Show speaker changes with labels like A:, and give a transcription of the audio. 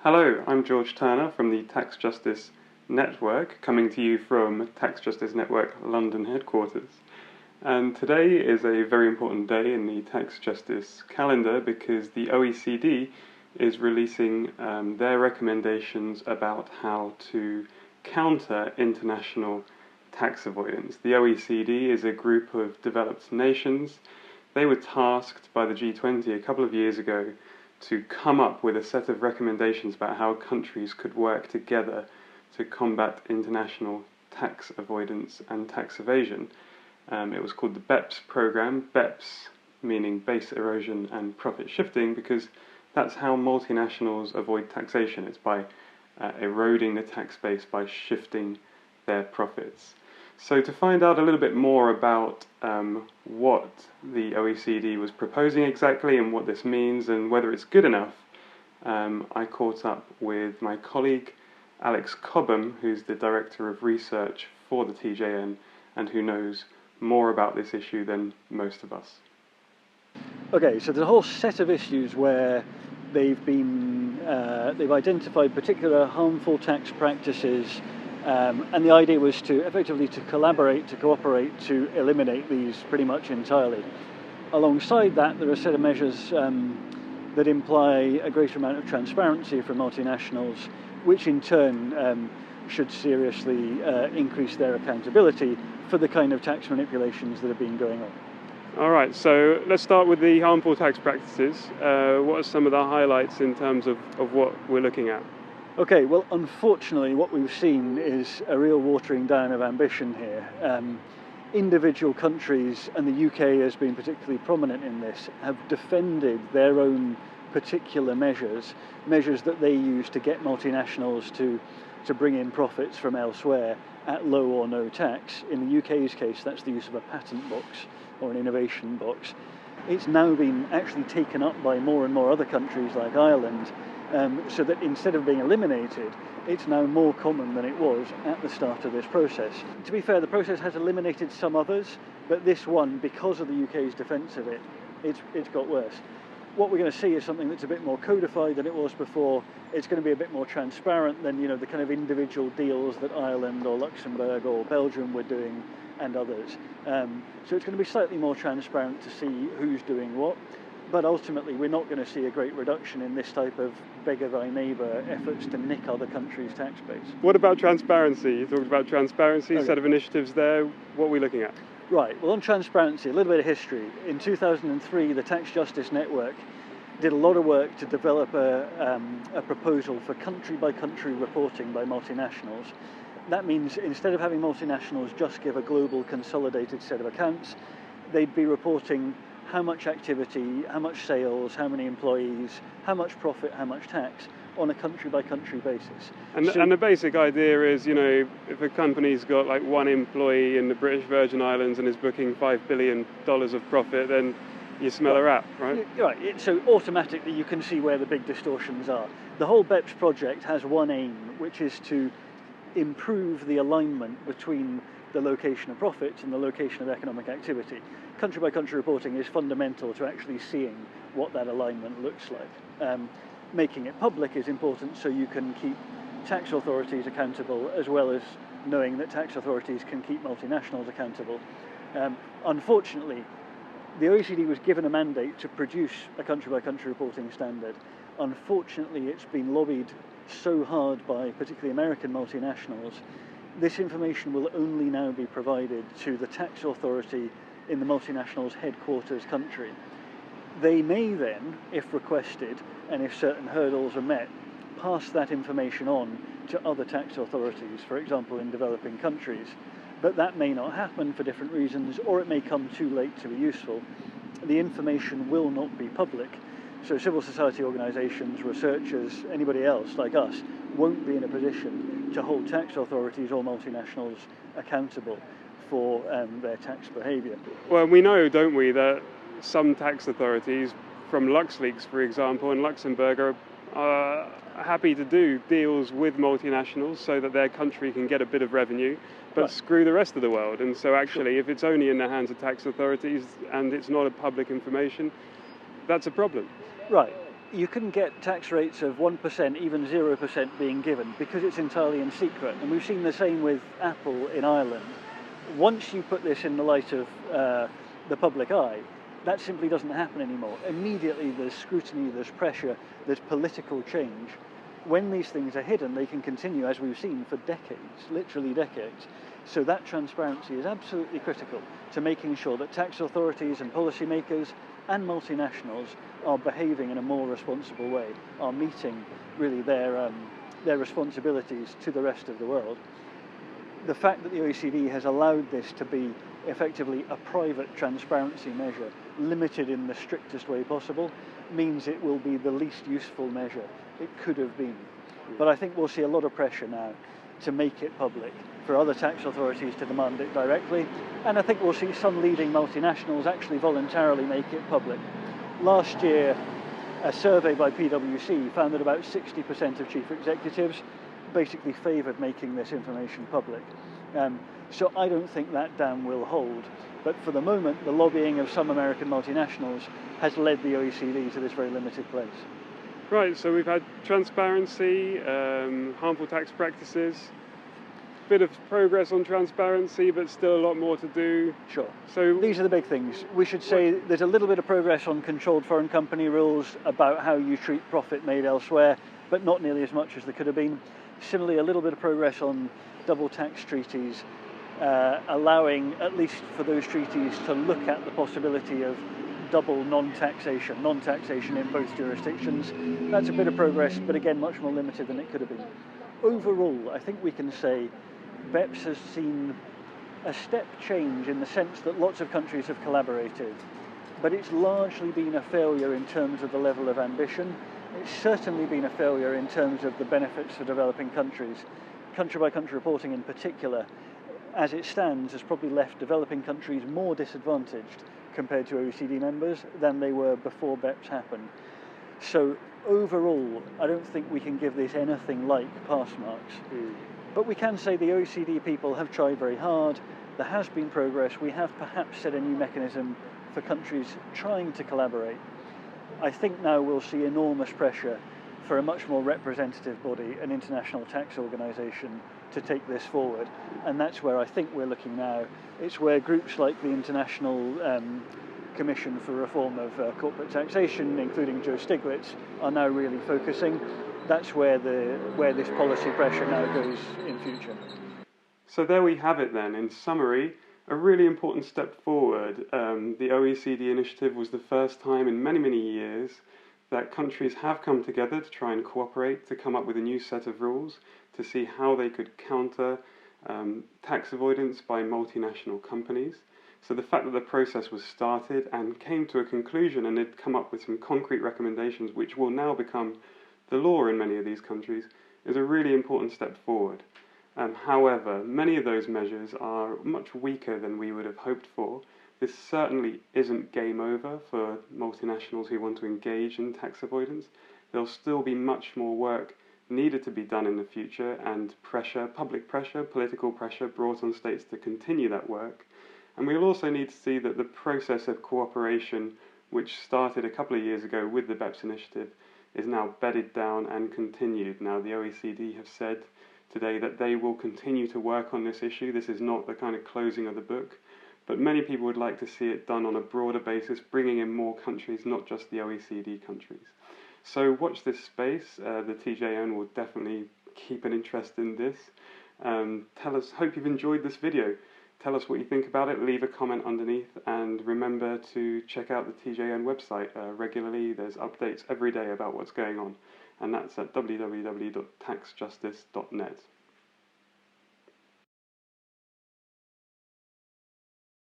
A: Hello, I'm George Turner from the Tax Justice Network, coming to you from Tax Justice Network London headquarters. And today is a very important day in the tax justice calendar because the OECD is releasing their recommendations about how to counter international tax avoidance. The OECD is a group of developed nations. They were tasked by the G20 a couple of years ago to come up with a set of recommendations about how countries could work together to combat international tax avoidance and tax evasion. It was called the BEPS program, BEPS meaning base erosion and profit shifting, because that's how multinationals avoid taxation. It's by eroding the tax base by shifting their profits. So to find out a little bit more about what the OECD was proposing exactly and what this means and whether it's good enough, I caught up with my colleague Alex Cobham, who's the Director of Research for the TJN and who knows more about this issue than most of us.
B: Okay, so there's a whole set of issues where they've identified particular harmful tax practices. And the idea was to effectively collaborate, to cooperate, to eliminate these pretty much entirely. Alongside that, there are a set of measures that imply a greater amount of transparency from multinationals, which in turn should seriously increase their accountability for the kind of tax manipulations that have been going on.
A: All right, so let's start with the harmful tax practices. What are some of the highlights in terms of what we're looking at?
B: Okay, well, unfortunately, what we've seen is a real watering down of ambition here. Individual countries, and the UK has been particularly prominent in this, have defended their own particular measures that they use to get multinationals to bring in profits from elsewhere at low or no tax. In the UK's case, that's the use of a patent box or an innovation box. It's now been actually taken up by more and more other countries like Ireland, so that instead of being eliminated, it's now more common than it was at the start of this process. To be fair, the process has eliminated some others, but this one, because of the UK's defence of it, it's got worse. What we're going to see is something that's a bit more codified than it was before. It's going to be a bit more transparent than the kind of individual deals that Ireland or Luxembourg or Belgium were doing and others. So it's going to be slightly more transparent to see who's doing what. But ultimately, we're not going to see a great reduction in this type of beggar thy neighbour efforts to nick other countries' tax base.
A: What about transparency? You talked about transparency, a set of initiatives there. What are we looking at?
B: Right, well, on transparency, a little bit of history. In 2003, the Tax Justice Network did a lot of work to develop a proposal for country-by-country reporting by multinationals. That means instead of having multinationals just give a global consolidated set of accounts, they'd be reporting how much activity, how much sales, how many employees, how much profit, how much tax on a country-by-country basis.
A: And the basic idea is, if a company's got like one employee in the British Virgin Islands and is booking $5 billion of profit, then you smell a rat, right?
B: Right, so automatically you can see where the big distortions are. The whole BEPS project has one aim, which is to improve the alignment between the location of profits and the location of economic activity. Country-by-country reporting is fundamental to actually seeing what that alignment looks like. Making it public is important so you can keep tax authorities accountable, as well as knowing that tax authorities can keep multinationals accountable. Unfortunately, the OECD was given a mandate to produce a country-by-country reporting standard. Unfortunately, it's been lobbied so hard by particularly American multinationals. This information will only now be provided to the tax authority in the multinational's headquarters country. They may then, if requested, and if certain hurdles are met, pass that information on to other tax authorities, for example in developing countries. But that may not happen for different reasons, or it may come too late to be useful. The information will not be public. So civil society organisations, researchers, anybody else like us, won't be in a position to hold tax authorities or multinationals accountable for their tax behaviour.
A: Well, we know, don't we, that some tax authorities, from LuxLeaks, for example, and Luxembourg, are happy to do deals with multinationals so that their country can get a bit of revenue, but screw the rest of the world. And so actually, if it's only in the hands of tax authorities and it's not a public information, that's a problem.
B: Right. you can get tax rates of 1%, even 0% being given because it's entirely in secret. And we've seen the same with Apple in Ireland. Once you put this in the light of the public eye, that simply doesn't happen anymore. Immediately there's scrutiny, there's pressure, there's political change. When these things are hidden, they can continue, as we've seen, for decades, literally decades. So that transparency is absolutely critical to making sure that tax authorities and policymakers and multinationals are behaving in a more responsible way, are meeting really their responsibilities to the rest of the world. The fact that the OECD has allowed this to be effectively a private transparency measure, limited in the strictest way possible, means it will be the least useful measure it could have been. But I think we'll see a lot of pressure now to make it public, for other tax authorities to demand it directly, and I think we'll see some leading multinationals actually voluntarily make it public. Last year, a survey by PwC found that about 60% of chief executives basically favoured making this information public. So I don't think that dam will hold, but for the moment the lobbying of some American multinationals has led the OECD to this very limited place.
A: Right, so we've had transparency, harmful tax practices, bit of progress on transparency, but still a lot more to do.
B: Sure.
A: So
B: these are the big things. We should say there's a little bit of progress on controlled foreign company rules about how you treat profit made elsewhere, but not nearly as much as there could have been. Similarly, a little bit of progress on double tax treaties, allowing, at least for those treaties, to look at the possibility of double non-taxation in both jurisdictions. That's a bit of progress, but again, much more limited than it could have been. Overall, I think we can say BEPS has seen a step change in the sense that lots of countries have collaborated, but it's largely been a failure in terms of the level of ambition. It's certainly been a failure in terms of the benefits for developing countries. Country by country reporting in particular, as it stands, has probably left developing countries more disadvantaged compared to OECD members than they were before BEPS happened. So overall, I don't think we can give this anything like pass marks. But we can say the OECD people have tried very hard. There has been progress. We have perhaps set a new mechanism for countries trying to collaborate. I think now we'll see enormous pressure for a much more representative body, an international tax organisation, to take this forward. And that's where I think we're looking now. It's where groups like the International Commission for Reform of Corporate Taxation, including Joe Stiglitz, are now really focusing. That's where this policy pressure now goes in future.
A: So there we have it then. In summary, a really important step forward. The OECD initiative was the first time in many, many years that countries have come together to try and cooperate to come up with a new set of rules to see how they could counter tax avoidance by multinational companies. So the fact that the process was started and came to a conclusion and had come up with some concrete recommendations which will now become the law in many of these countries is a really important step forward. However, many of those measures are much weaker than we would have hoped for. This certainly isn't game over for multinationals who want to engage in tax avoidance. There'll still be much more work needed to be done in the future, and pressure, public pressure, political pressure brought on states to continue that work. And we'll also need to see that the process of cooperation, which started a couple of years ago with the BEPS initiative, is now bedded down and continued. Now the OECD have said today that they will continue to work on this issue. This is not the kind of closing of the book, but many people would like to see it done on a broader basis, bringing in more countries, not just the OECD countries. So watch this space. The TJN will definitely keep an interest in this. Tell us, hope you've enjoyed this video. Tell us what you think about it, leave a comment underneath, and remember to check out the TJN website regularly. There's updates every day about what's going on, and that's at www.taxjustice.net.